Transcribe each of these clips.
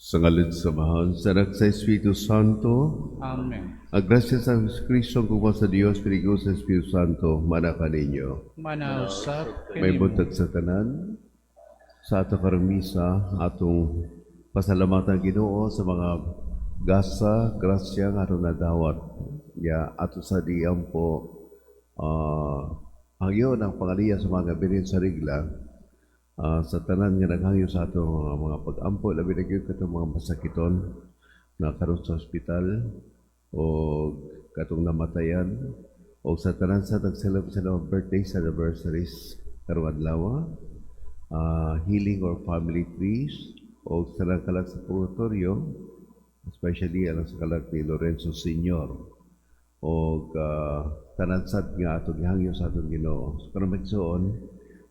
Sa ngalan sa Mahal, sa Anak sa Espiritu Santo, Amen. Agrasya sa Kristo kung sa Diyos, pinigo sa Espiritu Santo, manaka ninyo. Manausap May kanimo. buntag sa tanan, sa ato karamisa, atong pasalamatan Ginoo sa mga gasa, grasya nga atong nadawat. Ya, ato sa diyang po, hangyo ng pangaliya sa mga gabirin sa rigla, sa tanan nga naghangyo sa ato mga pag-ampo, labi na gyud katong mga masakiton na karon sa ospital o katong namatayan o sa tanan sa tag-celebrate sa mga birthdays, anniversaries karong adlaw, healing or family trees o sa kalag sa purgatorio, especially alang sa kalag ni Lorenzo Sr. o tanan sad nga atong gihangyo sa atong Ginoo. So karon magsuon,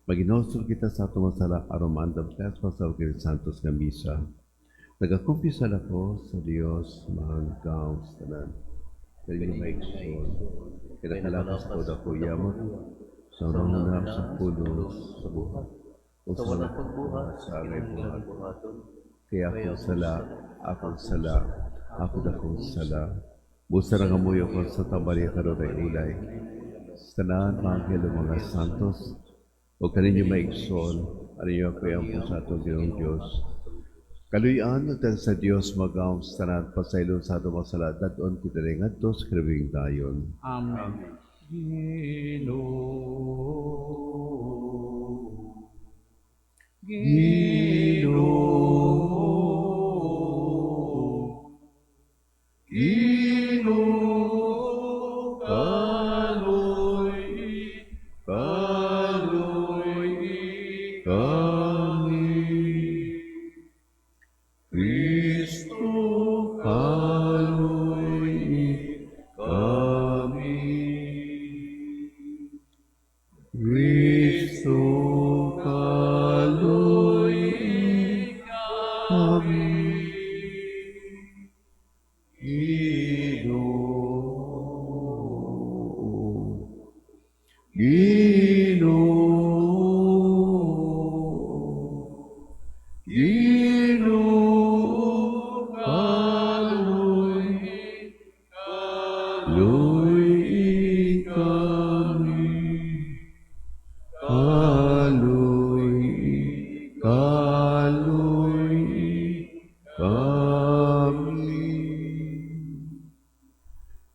maginostro kita sa atong masala aron maandam sa pasal kay Santos nga misa. Nagakumpisal ako sa Dios, mahal ka sa tanan. Kaya may ikson, kinakalakas ko na ko yaman sa mga sa pulo sa buhat. O sa mga pagbuhat sa agay buhat. Kaya akong sala. Busa na ngamuyo ko sa tabari karon ay ulay. Sa tanan, mga angelo, mga santos, o kaninyo maigsoon, ano yung kayang po sa atong Ginoong Diyos. Kaluyan natin sa Diyos magaw sa tanan pasaylo sa atong mga sala, dadon kita rin at dos kribing dayon. Amen.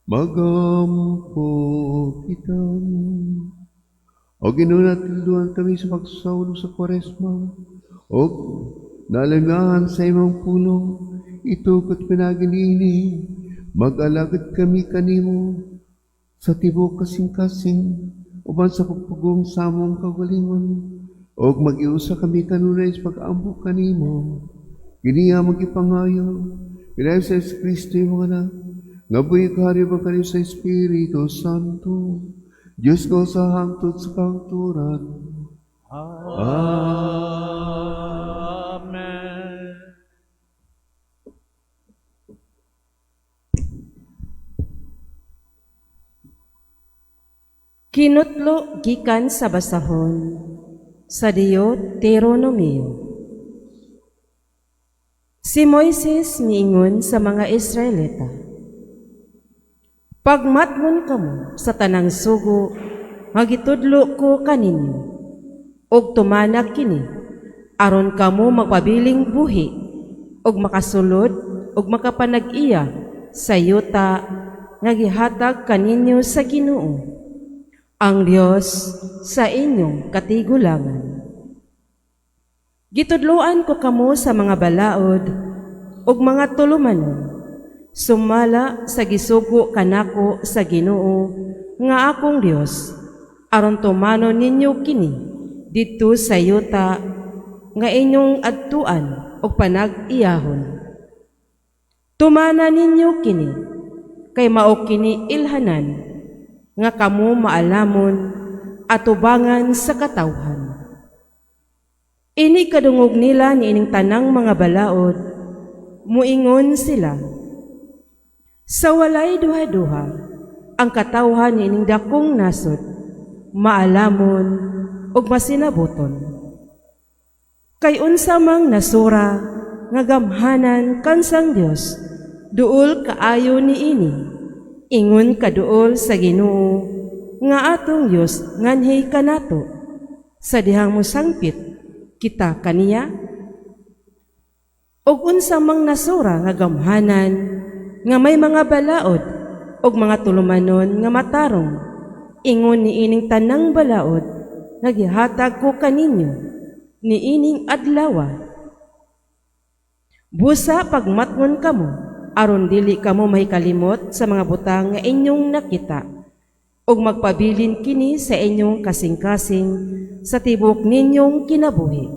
Magampo kita. O ginunatuluan kami sa pagsaulo sa Kwaresma. O nalangahan sa imong puno, itukot pinaginini, mag-alagad kami kanimo sa tibok kasing-kasing, uban sa pagpugong sa among kagalingon. O mag-iusa kami kanunay sa pag-ambo kanimo. Kiniya magipangayo, pinay sa Kristo yung mga na, nga buhay kahari ba kayo sa Espiritu Santo, Diyos ko sa hangtod sa kangturan. Amen. Kinutlo gikan sa basahon, sa Deuteronomio. Si Moises niingon sa mga Israelita, pagmatmon kamo sa tanang sugo, magitudlo ko kaninyo, og tumanak kini, aron kamo magpabiling buhi, og makasulod, og makapanag-iya sa yuta, nga gihatag kaninyo sa Ginoo, ang Dios sa inyong katigulangan. Gitudloan ko kamo sa mga balaod, og mga tulumanon, sumala sa gisugo kanako sa Ginoo nga akong Dios, aron tumano ninyo kini didto sa yuta nga inyong adtuan og panag-iyahon. Tumana ninyo kini kay mao kini ilhanan nga kamo maalamon at tubangan sa katawhan. Ini kadungog nila ni ining tanang mga balaod, muingon sila, sa walay duha-duha, ang katawhan ni ining dakong nasod, maalamon o masinabuton. Kay unsa mang nasura, nga gamhanan kansang Dios, duol kaayo niini, ingon kaduol sa Ginoo, nga atong Dios nganhi kanato, sa dihang musangpit kita kaniya. Og unsa mang nasura nga gamhanan, nga may mga balaod, og mga tulumanon nga matarong, ingon niining tanang balaod, nagihatag ko kaninyo, niining adlawa. Busa pagmatngon kamo, aron dili kamo may kalimot sa mga butang nga inyong nakita, ug magpabilin kini sa inyong kasing-kasing sa tibok ninyong kinabuhi.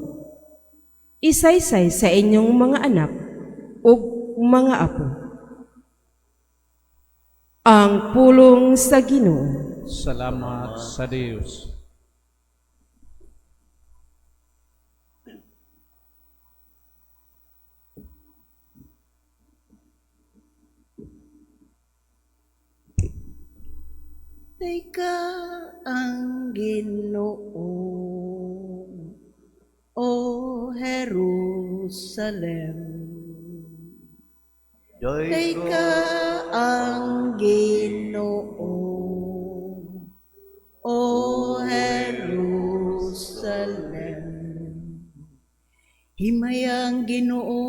Isaysay sa inyong mga anak ug mga apo. Ang pulong sa Ginoo. Salamat sa Dios. Teka ang Ginoo, O Jerusalem. Teka ang Ginoo, O Jerusalem. Himayang Ginoo,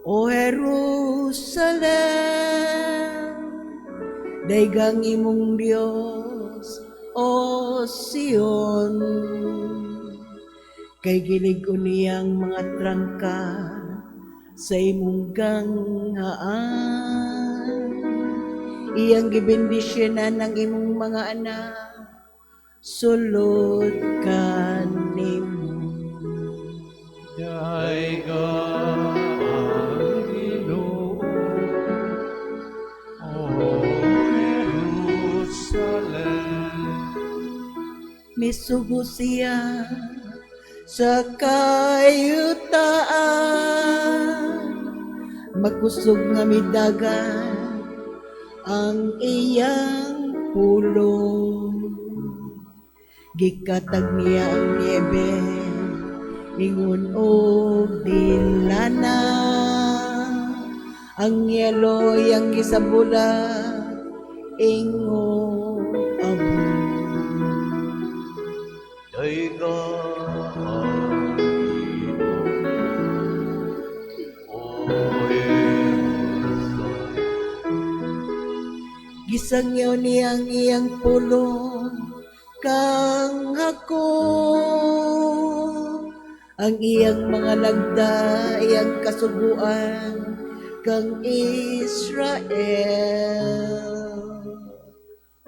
O Jerusalem. Daigang imong Dios, O Sion, kay gilig uniyang mga trangka sa imong ganghaan. Iyang gibendisyonan ng imong mga anak, sulod kanimo. Daiga ang Ginoo, O Jerusalem. Misugo siya sa kayutaan, magkusog nga midagan ang iyang pulong. Gikatag niya ang niebe, ingon og dilana, ang yeloy ang gisabula, ingon abo. Daiga ang Ginoo, O Jerusalem. Gisangyaw niyang iyang pulong kang hako, ang iyang mga lagda, iyang kasuguan kang Israel.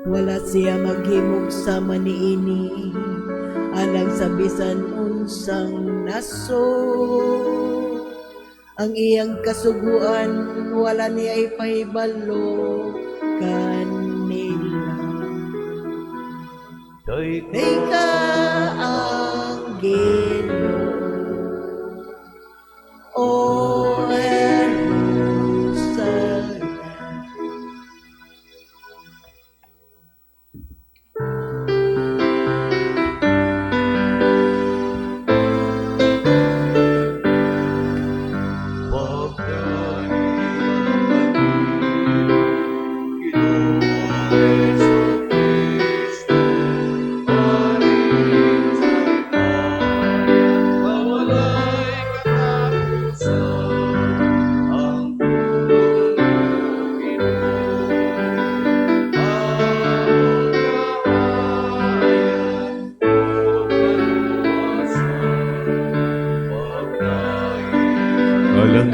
Wala siya maghimog sa maniini, alang sa bisan unsang naso. Ang iyang kasuguan, wala niya ipahibalo kanila. Teka ang Ginoo, O Jerusalem. Alang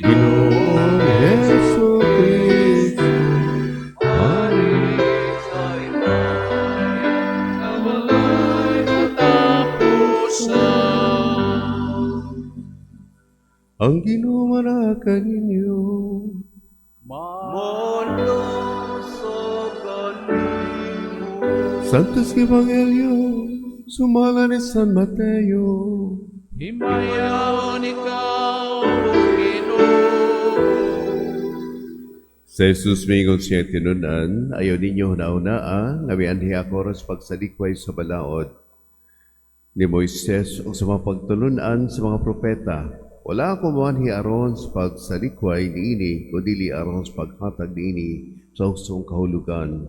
Ginoong Heso Kristo, ang Ginoo manakan ninyo. Santos Evangelio, sumala ni San Mateo. Himayaw ikaw, O Ginoo. Sa Jesus mingon siya tinunan, ayaw ninyo nauna nga mianhi ako ras pagsalikway sa balaod. ni Moises o sa mga pagtulunan sa mga propeta. Wala ako manhi aron sa pagsalikway niini, kundi aron sa paghatag niini sa usong kahulugan.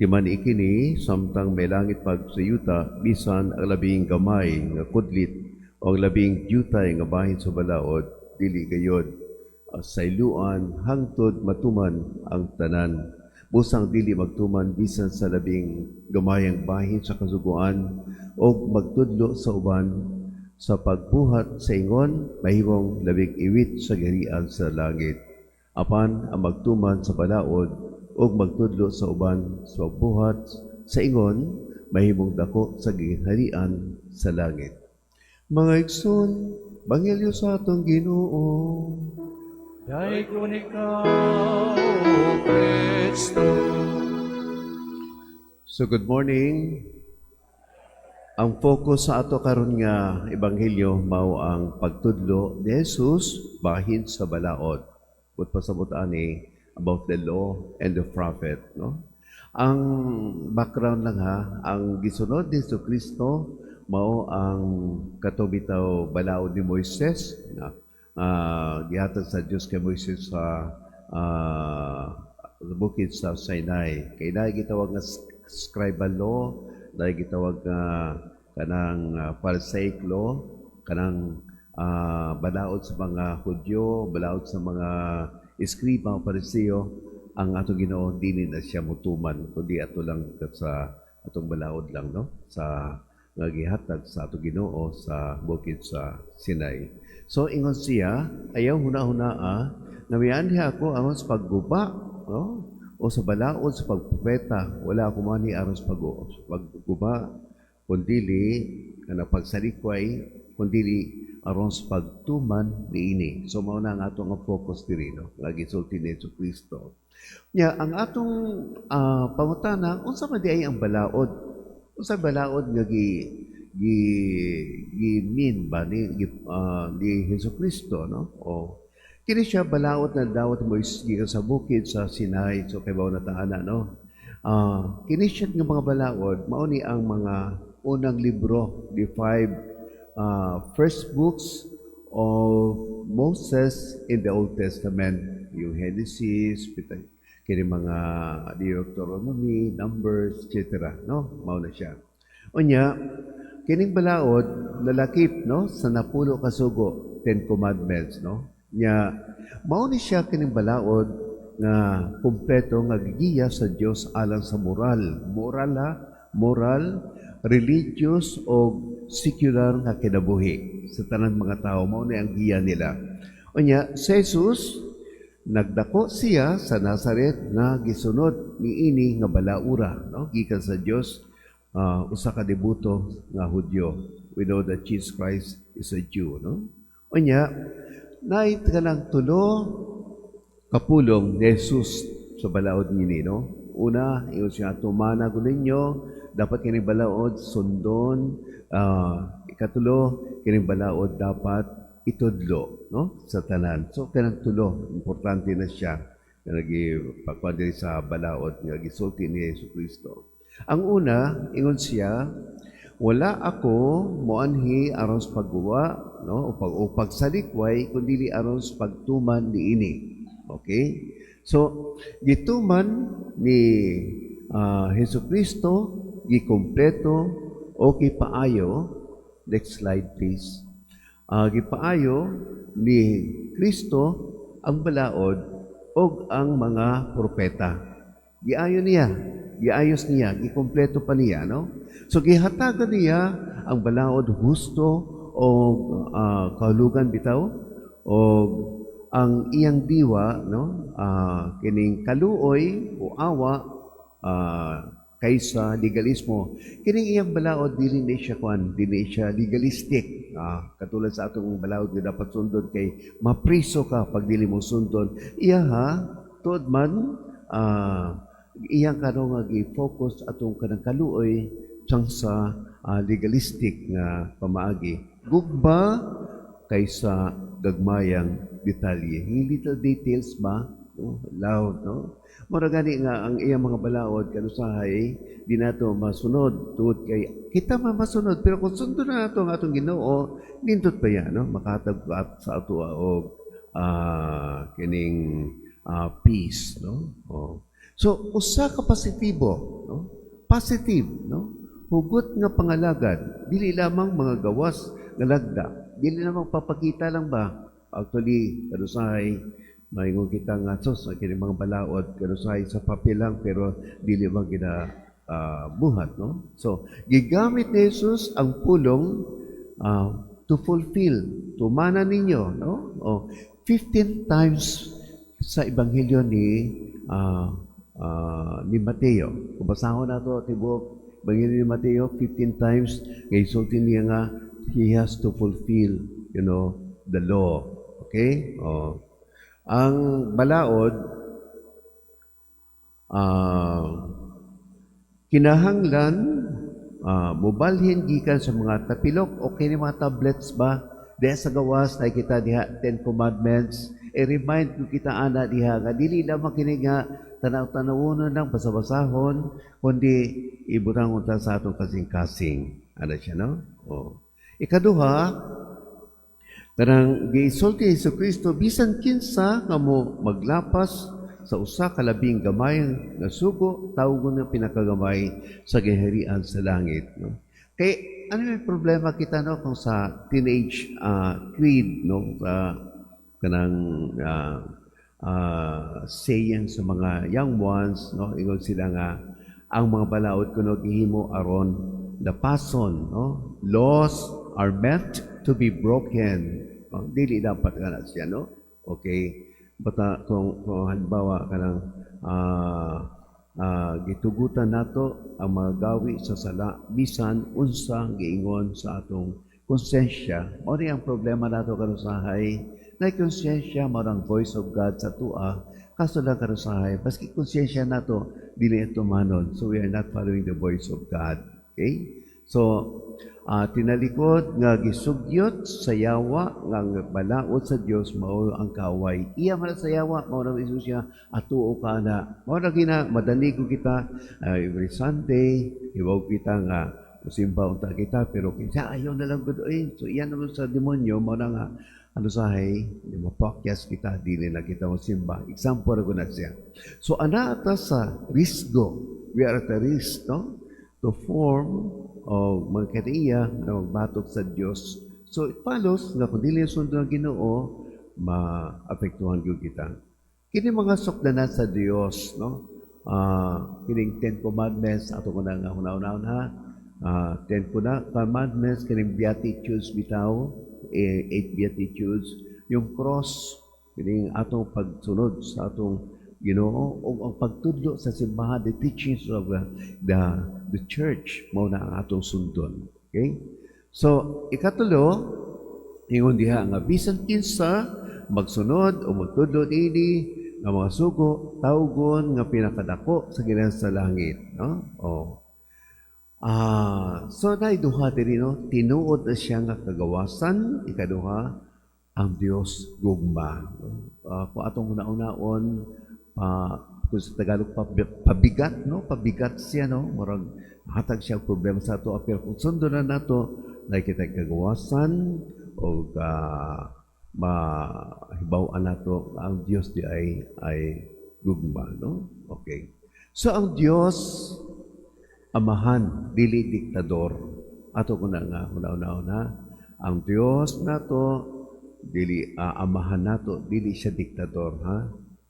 Timan ikini, samtang may langit pagsayuta, bisan ang labing gamay nga kudlit o ang labing jutay nga bahin sa balaod, dili gayod. Sayluan, hangtod matuman ang tanan. Busang dili magtuman bisan sa labing gamayang bahin sa kasuguan o magtudlo sa uban sa pagbuhat sa ingon, mahimong labing iwit sa garian sa langit. Apan ang magtuman sa balaod o magtudlo sa uban sa pagbuhat sa ingon, mahimong dako sa gingharian sa langit. Mga igsoon, Banghelyo sa atong Ginoo. Dahil ko ikaw, O Kristo. So good morning. Ang focus sa ato karon nga ebanghelyo mao ang pagtudlo ni Jesus bahin sa balaod. But pasabot ani about the law and the prophet, no? Ang background lang ha, ang gisunod ni Kristo mao ang katubitaw balaod ni Moises na gihatag sa Dios kay Moises sa bukid sa Sinai. Kay dahil gitawag nga scribal law, dahil gitawag nga kanang Pharisaic law, kanang balaod sa mga Hudyo, balaod sa mga eskriba o Pariseo, ang ato Ginoo dili na siya mutuman, kundi ato lang sa atong balaod lang, no? Sa nga gihatag sa ato Ginoo sa bukid sa Sinai. So ingon siya, ayaw huna-hunaa, namianhi ako aron sa pagguba, no? O sa balaod sa pagpropeta, wala ako mani aron sa pagguba, kundili kana pagsalikway, kundili aron sa pagtuman niini. So mao na ang atong focus diri, no? Nga gisulti ni Kristo. Nya ang atong pangutana, unsa man di ay ang balaod? Unsa balaod nga mean ba ni Jesucristo, no? O kini siya balaod na dawat mo sa bukid sa Sinai, so kay bawo na taana, no? Kini siya nga mga balaod mao ni ang mga unang libro, the 5 first books of Moses in the Old Testament, yung Genesis, kini mga Deuteronomy, Numbers, etc. No, mao na siya. Unya, kining balaod lalakip, no, sa napulo ka sugo, 10 commandments, no. Nya mao ni siya kining balaod nga kumpleto nga gigiya sa Dios alang sa moral, religious o secular nga kinabuhi sa tanan mga tao. Mao ni ang giya nila. Unya, si Jesus nagdako siya sa Nazaret nga gisunod niini nga balaura, no? Gikan sa Dios, usa ka debuto nga Hudyo. We know that Jesus Christ is a Jew, no? Unya, nait ka ng tulo kapulong ni Jesus sa balaod niini, no? Una, iyon siya, tumana ko ninyo, dapat kining balaod sundon. Ikatulo, kining balaod dapat itudlo, no? Sa tanan. So, kanang tulo, importante na siya na nagipagkuhan din sa balaod nga gisulti ni Jesucristo. Ang una, ingon siya, wala ako moanhi aron sa pagguwa, no? O pagsalikway, kundi aron sa pagtuman niini. Okay? So, gituman ni Jesucristo, gikumpleto o gipaayo. Next slide, please. Gipaayo ni Kristo ang balaod o ang mga propeta. Giayos niya, gikumpleto pa niya, no? So gihatagan niya ang balaod husto o kahulugan bitaw o ang iyang diwa, no? Kining kaluoy o awa kaysa legalismo. Kining iyang balaod dili siya legalistic. Katulad sa atong balaod nga dapat sundon kay mapriso ka pag dili mo sundon. Iya tuod man iyang kano nga gi-focus atong kanang kaluoy sang sa legalistic nga pamaagi. Gugba kaysa gagmayang detalye. Yung little details ba no? Loud, no? Mura gani nga ang iyang mga balaod kanusahay di nato masunod tungod kay kita man masunod pero kung sundo na nato ang atong Ginoo nindot pa yan, no? Makatag sa ato og kining peace, no? Oh. So usa ka positibo, no? Positive, no? Hugot nga pangalagad, dili lamang mga gawas nga lagda, dili lamang papakita lang ba? Actually, kanusahay, maingon kita nga sos, kini mga balaod, kanusahay sa papel lang, pero dili man buhat, no? So, gigamit ni Jesus ang pulong to fulfill, tumana ninyo, no? Oh, 15 times sa Ebanghelyo ni Mateo. Kung basahon na ito, tibok, Ebanghelyo ni Mateo, 15 times, kay sultin niya nga, he has to fulfill, the law. Okay? Oh. Ang balaod, kinahanglan, mubalhin gikan sa mga tapilok o kini mga tablets ba? Diha sa gawas, na kita diha 10 Commandments, remind ko kita ana diha, nga dili lamang kini nga tanaw-tanawon ng basa-basahon, kundi ibutang unta sa atong kasing-kasing. Ano siya, no? Oh. Ikaduha, kanang giisulti ni Jesucristo bisan kinsa nga mo maglapas sa usa ka labing gamay nga sugo tawgon nga pinakagamay sa giharian sa langit, no? Kay ano yung problema kita, no, kung sa teenage creed, no, sa kanang saying sa mga young ones, no, ingon sila nga ang mga balaod kuno gihimo aron the pason, no? Laws are meant to be broken. Dili dapat kana siya, no? Okay. Bata kung halimbawa kanang gitugutan nato ang mga gawi sa sala bisan unsa giingon sa atong konsensya. Mao ang problema nato kanusahay. Na konsensya marang voice of God sa tua. Kaso lang kanusahay, baski konsensya nato dili ito manon. So we are not following the voice of God. Okay? So tinalikod nga gisugyot sa yawa nga balaod sa Dios mao ang kaaway. Iya man sa yawa mao na Hesus siya atuo ka na. Mao na gina madanig ko kita every Sunday ibaw kita nga musimba unta kita pero kinsa ayaw na lang gud so iyan naman sa demonyo mao na nga ano sahay mapakyas kita dili na kita musimba. Example ra na siya. So ana ata sa risgo. We are at a risk, no? To form o magkatiya na magbatok sa Diyos. So it follows na kung dili sundo ng Ginoo, maapektuhan yung kita. Kini mga sukdanan sa Diyos, no? Kining 10 Commandments, ato ko na nga hunaw-hunaw ha. 10 Commandments, kining Beatitudes bitaw, 8 Beatitudes, yung cross, kining atong pagsunod sa atong Ginoo o ang pagtudlo sa simbahan, the teachings of the church mao na ang atong sundon. Okay? So, ikatulo, ingon diha nga bisan kinsa magsunod o magtudlo dinhi nga mga sugo tawgon nga pinakadako sa ginan sa langit, no? Oh. So dai duha diri, no? Tinuod na siya nga kagawasan, ikaduha ang Dios gugma. Kung atong una-unaon kung sa Tagalog pabigat, no? Pabigat siya, no? Murag hatag siya problema sa ato pero kung sundo na nato na kita kagawasan o mahibaw-an nato ang Dios di ay gugma, no? Okay. So ang Dios amahan dili diktador. Ato ko na nga una-una ang Dios nato dili amahan nato dili siya diktador, ha?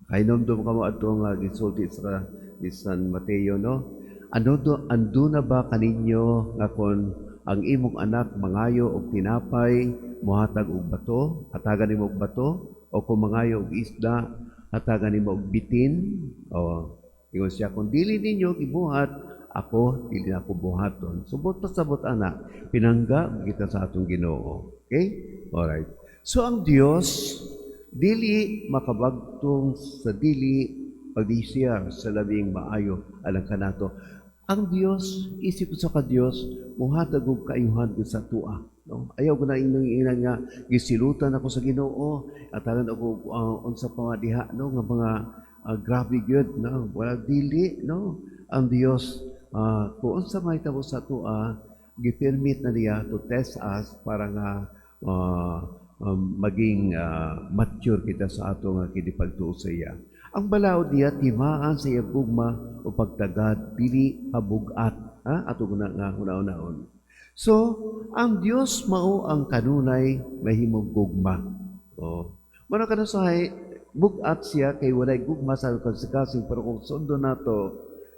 Kainomdom ka mo ato nga gisulti sa San Mateo, no? Ando na ba kaninyo nga kon ang imong anak mangayo og tinapay, mohatag og bato, hatagan nimo og bato, o kung mangayo og isda, hatagan nimo og bitin? O, ingon siya, kung dili ninyo ibuhat, ako, dili na ako buhaton. Subot pa sabot anak, pinangga kita sa atong Ginoo. Okay? Alright. So, ang Diyos, dili makabagtong sa dili pagdisiyar sa labing maayo alang kanato. Ang Dios, isip sa ka Dios, muhatag og kaayuhan sa tua. No? Ayaw ko na inyong nga gisilutan ako sa Ginoo at tanan ako unsa pa nga diha no nga mga grabe gyud no wala dili no ang Dios kung unsa mahitabo sa tuwa gi-permit na niya to test us para nga maging mature kita sa ato nga kinipagtuo sa iya. Ang balaod niya timaan sa iya gugma o pagtagad dili habugat ato na nga una-unaon. So, ang Dios mao ang kanunay mahimong gugma. Mano kana sahay bugat siya kay walay gugma sa kasing pero kung sundo nato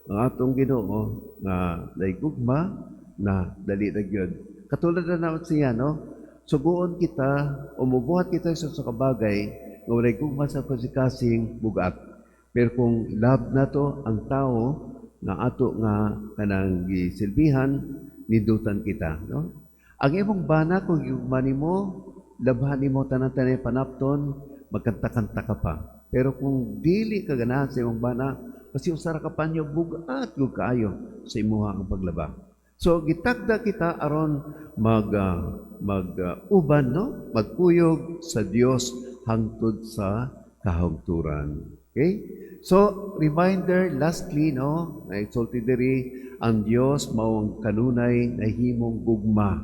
ang atong Ginoo nga lay gugma na dali na gyud. Katulad na naman siya no. Suguon kita o mubuhat kita sa kabagay nga walay gugma sa kasing bugat. Pero kung love na to ang tao nga ato nga kanang gisilbihan nidutan kita no. Ang imong bana kung gugma nimo labhan nimo tanan-tanan panapton magkanta-kanta ka pa. Pero kung dili ka ganahan sa imong bana kasi usara ka panyo bugat gyud kaayo sa imuha ang paglaba. So gitagda kita aron uban no magkuyog sa Dios hangtod sa kahugturan. Okay? So reminder lastly no na exalted diri ang Dios mao ang kanunay na himong gugma.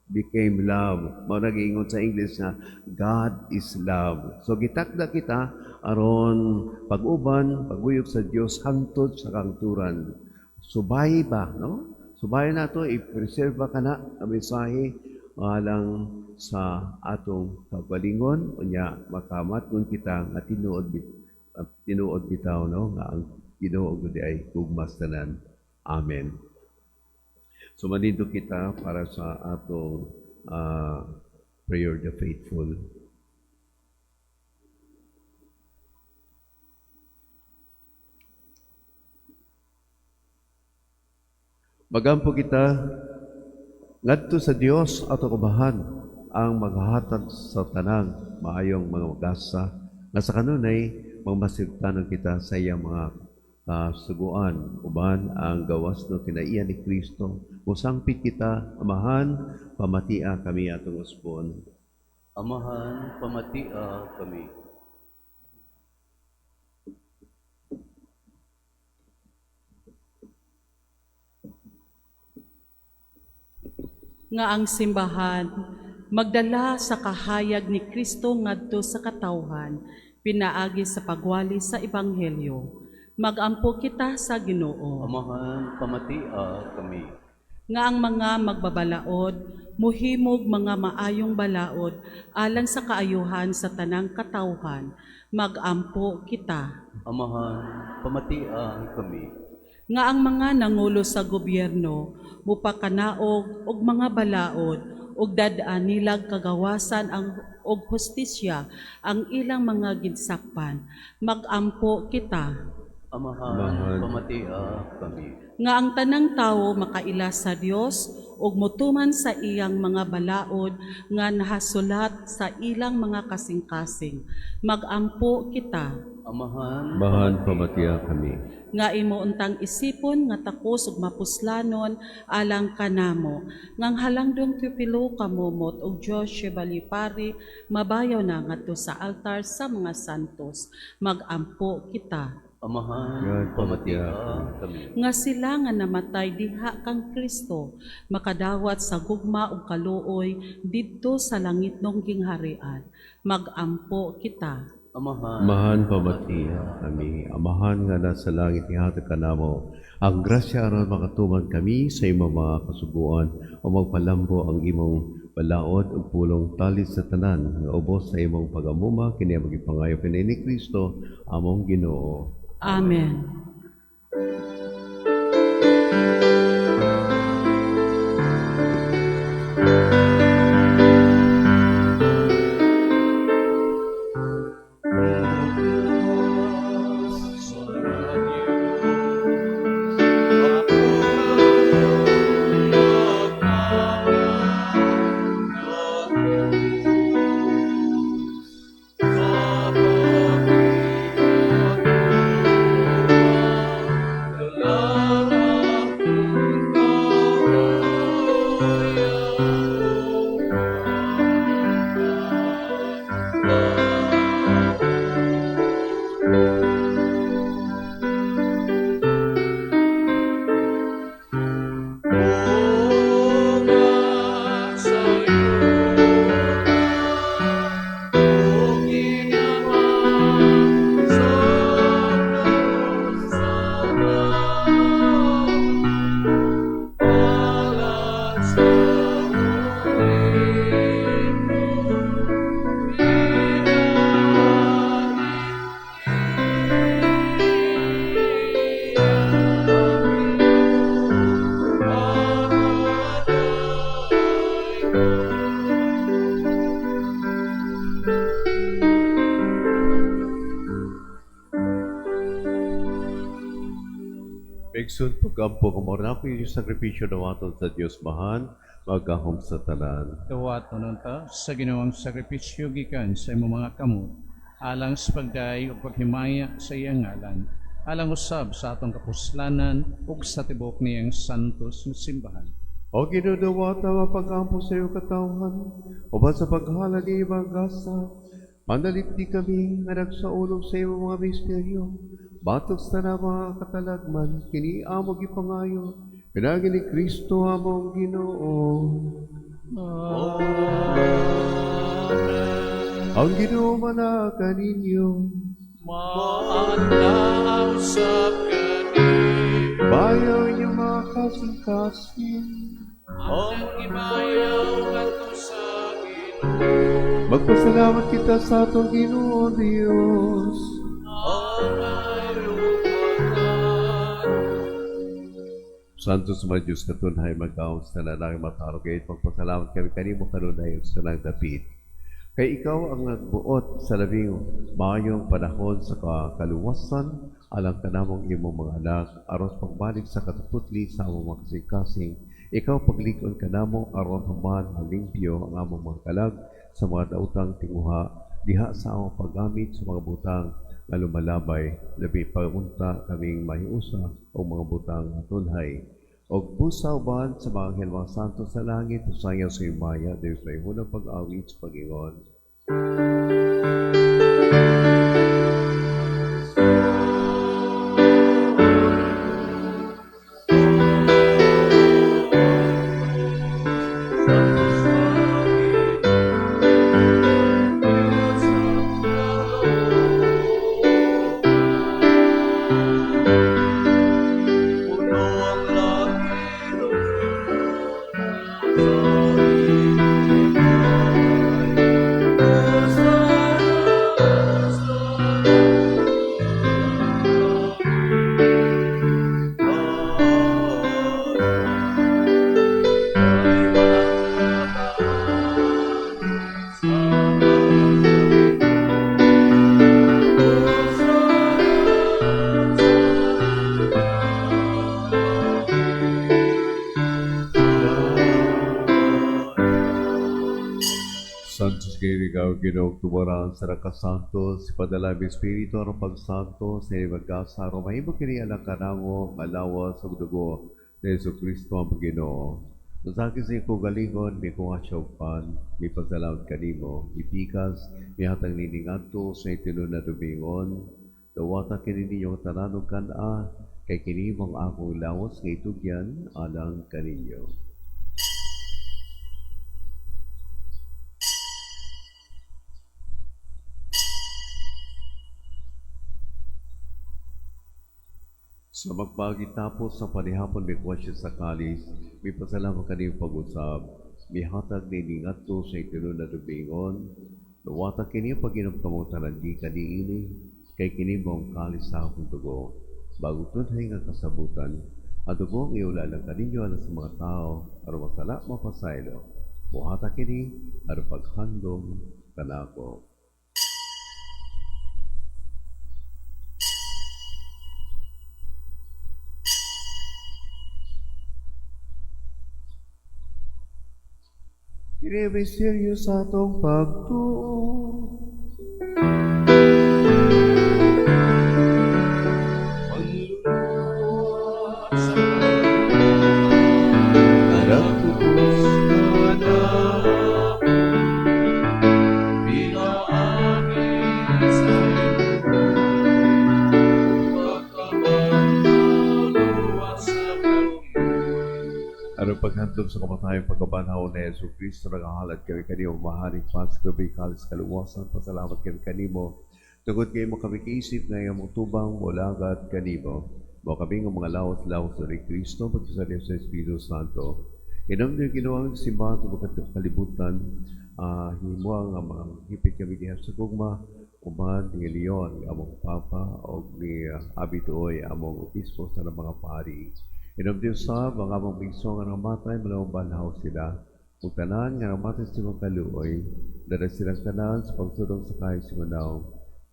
Became love. Mao nag-iingon sa English na God is love. So gitakda kita aron pag-uban, paguyog sa Dios hangtod sa kahugturan. Subay ba no? Subay nato i-preserve ka na ang mensahe alang sa atong kagalingon unya makamat kun kita nga tinuod bitaw no nga ang Ginoo gud ay gugmas tanan. Amen. So manindog kita para sa atong prayer the faithful. Magampo kita ngadto sa Dios ato kabahan ang maghahatag sa tanang maayong mga magasa nga sa kanunay magmasigtanon kita sa iyang mga suguan uban ang gawas no kinaiya ni Kristo musangpit kita amahan pamatia kami atong usbon. Amahan, pamatia kami. Nga ang simbahan magdala sa kahayag ni Kristo ngadto sa katawhan pinaagi sa pagwali sa ebanghelyo. Magampo kita sa Ginoo. Amahan, pamatia kami. Nga ang mga magbabalaod muhimog mga maayong balaod alang sa kaayuhan sa tanang katawhan. Magampo kita. Amahan, pamatia kami. Nga ang mga nangulo sa gobyerno mupakanaog og mga balaod og dadaan nilag kagawasan og hustisya ang ilang mga ginsakpan. Magampo kita. Amahan, pamatia kami. Nga ang tanang tawo makaila sa Dios ug mutuman sa iyang mga balaod nga nahasulat sa ilang mga kasing-kasing. Magampo kita. Amahan, pamatia kami. Nga imo untang isipon nga takos ug mapuslanon alang kanamo. Ngang halangdong pipilo kamumot og Dios Shebalipari mabayaw na ngadto sa altar sa mga santos. Magampo kita. Amahan, pamatia kami. Nga sila nga namatay diha kang Kristo makadawat sa gugma ug kaluoy didto sa langitnong gingharian. Magampo kita. Amahan pamatia kami. Amahan nga nasa langit ihatag kanamo. Ang grasya aron makatuman kami sa imong mga kasuguan o magpalambo ang imong balaod ug pulong talis sa tanan nga ubos sa imong pagamuma kini magipangayo kini ni Kristo among Ginoo. Amen. Igsoon pagkampo kamora ko yung sakripisyo na watod sa Diyos mahan, magkahom sa tanan. Dawat nun ta sa ginawang sakripisyo gikan sa imong mga kamot, alang sa pagday o paghimaya sa iyang ngalan, alang usab sa atong kapuslanan ug sa tibok niyang santos nga simbahan. O ginudawata mapagkampo sa iyo katawhan, o ba sa paghala ni ibang gasa, manalit di kami nga nagsaulog sa iyo mga misteryo, batok sa na mga katalagman, kiniamog ipangayo, pinagi ni Kristo among Ginoo. Ang Ginoo manaka ninyo, Maandaw sa kani, bayaw niyo mga kasing-kasing, ang ibayaw ato sa Ginoo, magpasalamat kita sa atong Ginoo Diyos. Santos mga Diyos katunhay magkaon sa nanay matarog kayo pagpasalamat kami kanimo kanunay sa nang dapit. Kay ikaw ang nagbuot sa labing mayong panahon sa kaluwasan alang kanamong imong mga anak aron pagbalik sa katutli sa among mga kasing-kasing. Ikaw paglikon kanamo aron human malimpyo ang among mga kalag sa mga daotang tinguha diha sa among paggamit sa mga butang nga lumalabay labi pagunta kaming mahiusa o mga butang tunhay og busa uban sa mga anghel mga santo sa langit usayaw sa imaya Diyos may hunang pag-awit sa Panginoon. Santos kayo ikaw Ginoong tumaran sa Santos, si Padala ng Espiritu ang pagsanto sa ibagkasa, mahimo kini alang kanango, malawa sa dugo na Yesu Kristo ang Ginoo. Sa akin sa ikaw galingon, may kong asyawpan, may pagsalawat kanimo, ipikas, may hatang niningadto sa itino na dumingon, dawata kini ninyong tananog kana, kay kini mong akong lawas ng itugyan alang kaninyo. Sa magpagitapos sa panihapon may kwasya sa kalis, may pasalamat kaniyong pag-usab, may hatag na iningatto sa itino na dubingon, nawata kini pag-inom kamong talanggi kaniini, kay kini mong kalis sa akong dugo, bago tunhay nga kasabutan, ang dugo ang iulalang kaninyo alas sa mga tao, aron masala mapasaylo, buhata kini, aron paghandong kanako. Kini misteryo sa atong pagtuo. Manluluwa sa Nagtubos kada pinaangin sa pagkabanhaw sa Ano paghandom sa kamatayang pagkabanhaw na Yesu Kristo, nagahalad kami kanimo, maharing Pasko, kalis kaluwasan, pasalamat kami kanimo. Tugod kayo mo kami kaisip na yung tubang mulagat kanimo. Mo kami ng mga lawas-lawas ni Kristo, pagsasalip sa Espiritu Santo. Inom niyo ginawang simbahan sa mga kalibutan, himuang ang mga hipit kami diha sa gugma, uman ni Leon, among Papa, o ni Abitoy, among Obispo sa mga pari. Inom din sa mga among bigso nga namatay, malawang banhaw sila. Kung tanan nga namatay sa mga kaluoy, dala silang tanan sa pagsulong sa kahit simanaw.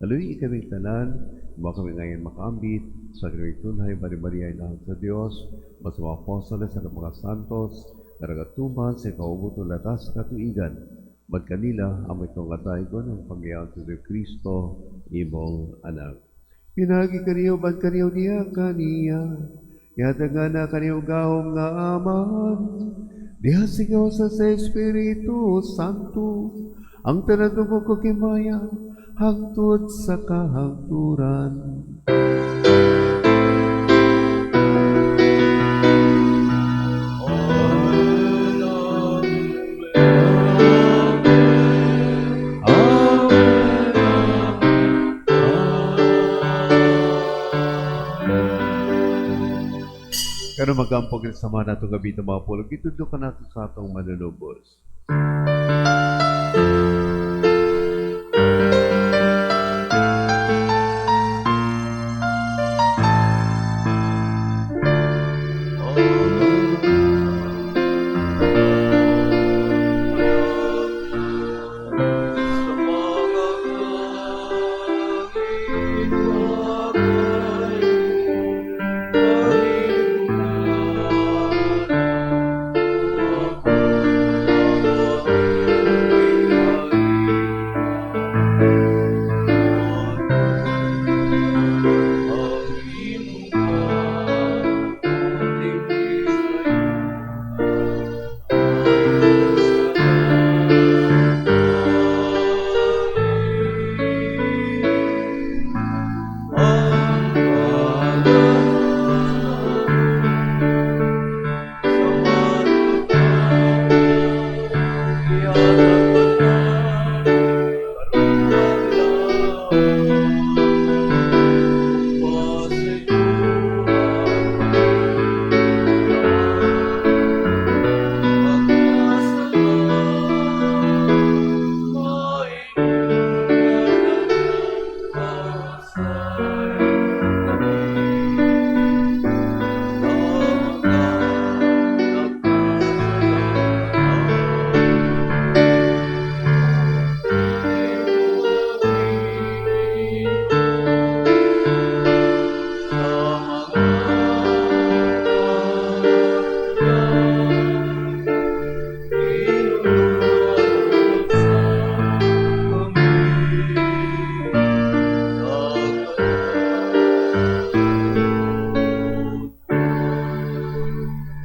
Aluy kami tanan, mga kami ngayon makambit, sa kami tunay, bari-bari ay lahat sa Diyos, mas mga apostoles at mga santos, naragatuman sa kaubuto latas katuigan, bad kanila, amay kong atay ko ng pagyaw sa Kristo, imong anak. Pinagi kaniyo, bad kaniyo niya kaniya, yataga na kaniyo gahom nga aman, diha sigaw sa Espiritu Santo, ang tanadong ko kimaya, hangtod sa kahangturan. Kano magampog sa mga natong gabi ng mga pulog, itudlo ka natin sa atong manunubos.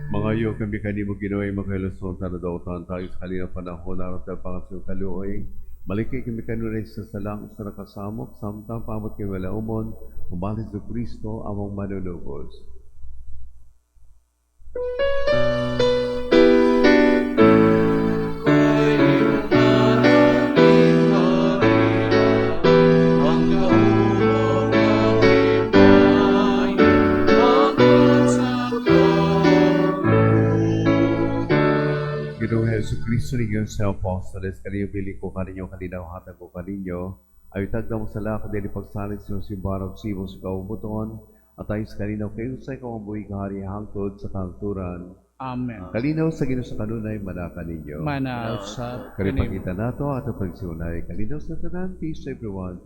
Mga kami kanimo Ginoy magkailuson sa nadautan tayo sa kalinang panahon naroon tayo pangasong kaluoy. Malikay kami kanunay sa salang sa nakasamok, samtang pamot kami wala umon, umalis do Kristo among manunubos. Ginoong Hesus Kristo ninyo sa apostoles, kaniyo bili ko kaninyo, kaninaw hatag ko kaninyo, ay tagda mo sa lakad din ipagsalit sa simbarang sibong sa kaubuton, at ay sa kaninaw kayo sa ikaw ang buhay kahari hangtod sa kahangturan. Amen. Kalinaw sa Ginoo sa kanunay, manaka ninyo. Manaw sa Karipagkita nato at ang pagsiunay, kalinaw sa tanan, peace to everyone.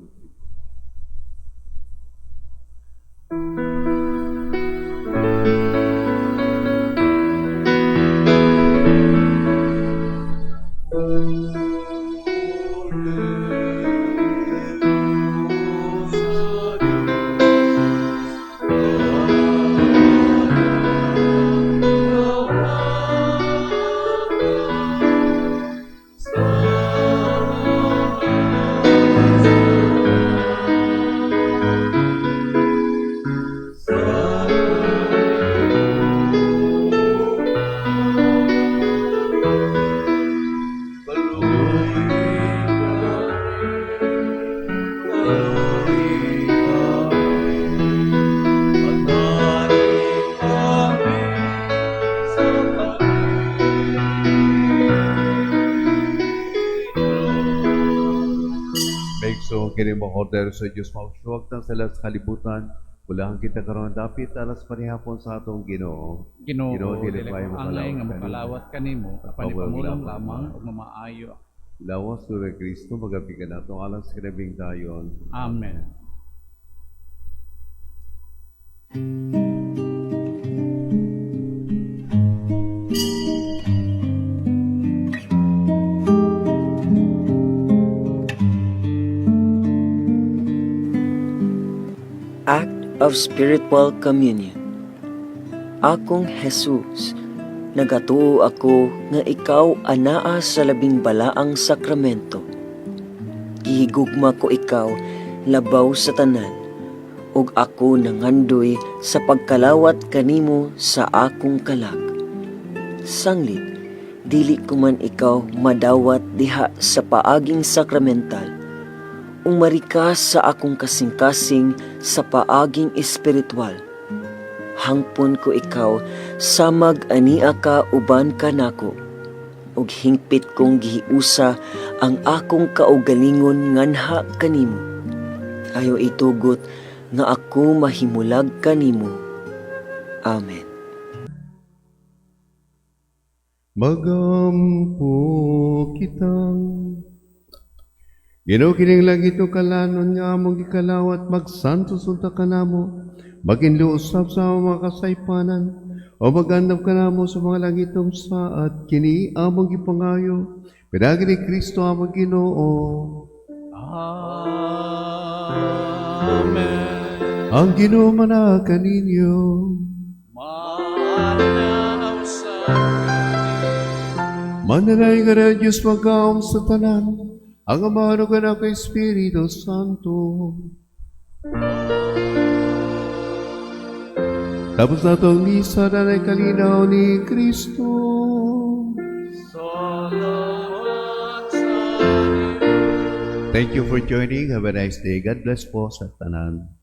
So, kini mo order sa Diyos, magsuwag ng salat sa kalibutan, ulahan kita karon dapit, alas panihapon sa atong Ginoo. Ginoo, Ginoo, dili dili ko mo angay nga kalawat makalawat kanimo, apan ipamulong lamang ug mamaayo Lawas ko na Kristo, magabi ka na itong alang sa kinabing dayon. Amen. Act of Spiritual Communion. Akong Jesus, nagatuo ako nga ikaw anaa sa labing balaang sakramento. Gihigugma ko ikaw labaw sa tanan, ug ako nangandoy sa pagkalawat kanimo sa akong kalag. Sanglit, dili ko man ikaw madawat diha sa paaging sakramental, umarika sa akong kasing-kasing sa paaging espiritual. Hangpon ko ikaw samag ania ka uban kanako, ug hingpit kong gihiusa ang akong kaugalingon nganha kanimo. Ayo itugot nga ako mahimulag kanimo. Amen. Magampo kitang Ginoo kining lagi to kalanon nga among gikalawat magsantos unta kanamo, maginluusap sa mga kasaypanan, o magandam kanamo sa mga langitong saat kini among gipangayo, pinagi ni Kristo among Ginoo. Amen. Ang Ginoo mana kaninyo. Manaw sa Manalay ka na Diyos magaom sa tanan, ang amano ka na kay Espiritu Santo. Tapos na itong misa na kalinaw ni Kristo. salamat sa Thank you for joining. Have a nice day. God bless po sa tanan.